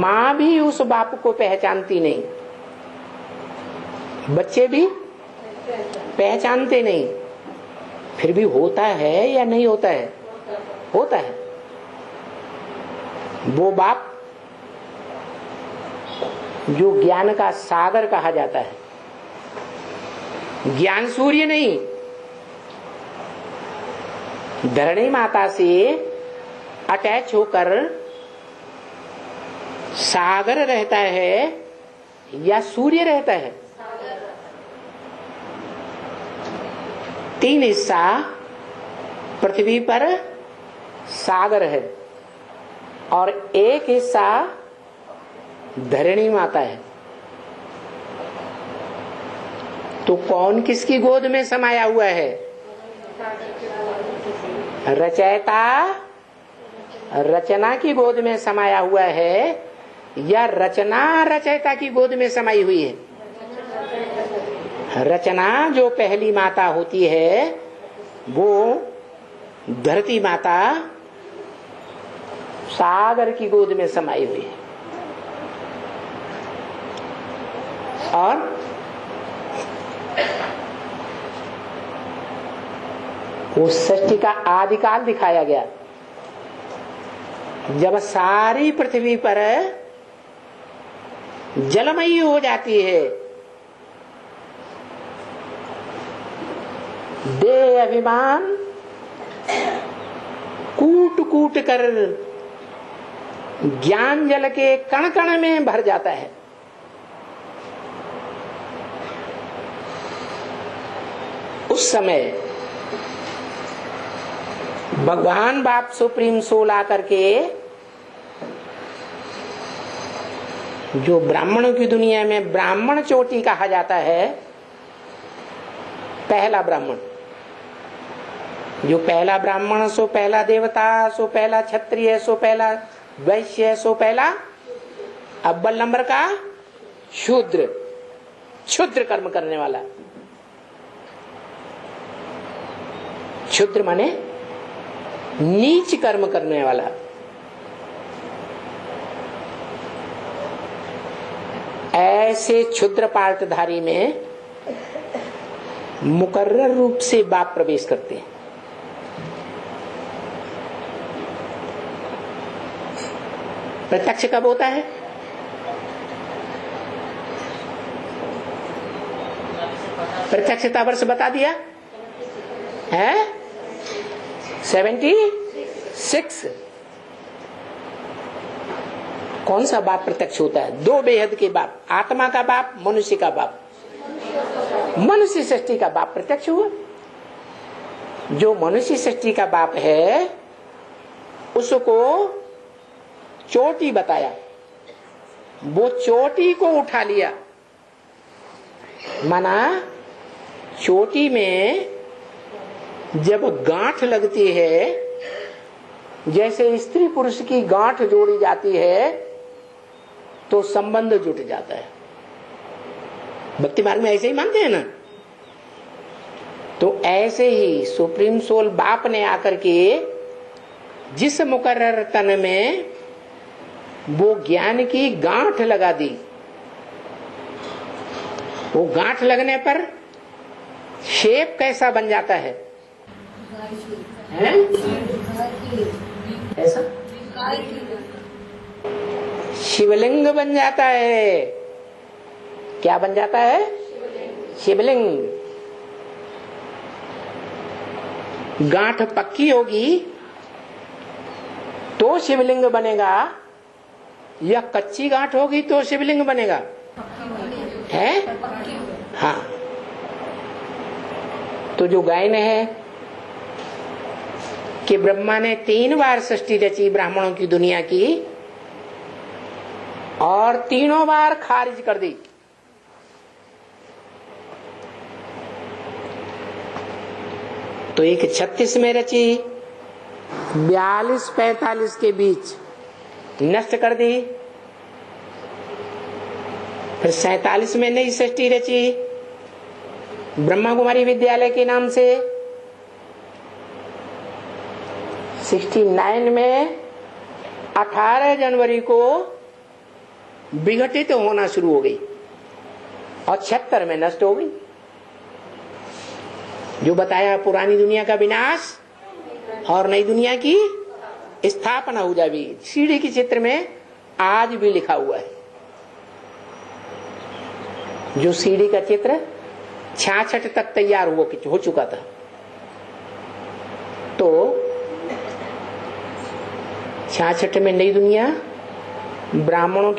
माँ भी उस बाप को पहचानती नहीं, बच्चे भी पहचानते नहीं, फिर भी होता है या नहीं होता है? होता है। वो बाप जो ज्ञान का सागर कहा जाता है, ज्ञान सूर्य नहीं, धरणी माता से अटैच होकर सागर रहता है या सूर्य रहता है? तीन हिस्सा पृथ्वी पर सागर है और एक हिस्सा धरणी माता है। तो कौन किसकी गोद में समाया हुआ है? रचयिता रचना की गोद में समाया हुआ है या रचना रचयिता की गोद में समाई हुई है? रचना जो पहली माता होती है वो धरती माता सागर की गोद में समाई हुई है। और वो सृष्टि का आदिकाल दिखाया गया, जब सारी पृथ्वी पर जलमयी हो जाती है, देह अभिमान कूट कूट कर ज्ञान जल के कण कण में भर जाता है। उस समय भगवान बाप सुप्रीम सोल आकर के जो ब्राह्मणों की दुनिया में ब्राह्मण चोटी कहा जाता है, पहला ब्राह्मण, जो पहला ब्राह्मण सो पहला देवता, सो पहला क्षत्रिय, सो पहला वैश्य, सो पहला अव्वल नंबर का शूद्र, क्षुद्र कर्म करने वाला। क्षुद्र माने नीच कर्म करने वाला। ऐसे क्षुद्र पार्टधारी में मुकर्रर रूप से बाप प्रवेश करते हैं। प्रत्यक्ष कब होता है? प्रत्यक्षता वर्ष बता दिया है 76। कौन सा बाप प्रत्यक्ष होता है? दो बेहद के बाप, आत्मा का बाप, मनुष्य का बाप। मनुष्य सृष्टि का बाप प्रत्यक्ष हुआ। जो मनुष्य सृष्टि का बाप है उसको चोटी बताया, वो चोटी को उठा लिया। माना चोटी में जब गांठ लगती है, जैसे स्त्री पुरुष की गांठ जोड़ी जाती है तो संबंध जुट जाता है। भक्ति मार्ग में ऐसे ही मानते हैं ना। तो ऐसे ही सुप्रीम सोल बाप ने आकर के जिस मुकर्रर तन में वो ज्ञान की गांठ लगा दी, वो गांठ लगने पर शेप कैसा बन जाता है? ऐसा शिवलिंग बन जाता है। क्या बन जाता है? शिवलिंग। गांठ पक्की होगी तो शिवलिंग बनेगा या कच्ची गांठ होगी तो शिवलिंग बनेगा? है? हाँ। तो जो गायन है कि ब्रह्मा ने 3 बार सृष्टि रची ब्राह्मणों की दुनिया की और तीनों बार खारिज कर दी। तो एक 36 में रची, 42-45 के बीच नष्ट कर दी, फिर 47 में नई सृष्टि रची ब्रह्मा कुमारी विद्यालय के नाम से। 69 में 18 जनवरी को विघटित होना शुरू हो गई और 76 में नष्ट हो गई। जो बताया पुरानी दुनिया का विनाश और नई दुनिया की स्थापना हो जाएगी, सीढ़ी के चित्र में आज भी लिखा हुआ है। जो सीढ़ी का चित्र 66 तक तैयार हो चुका था, तो 66 में नई दुनिया ब्राह्मणों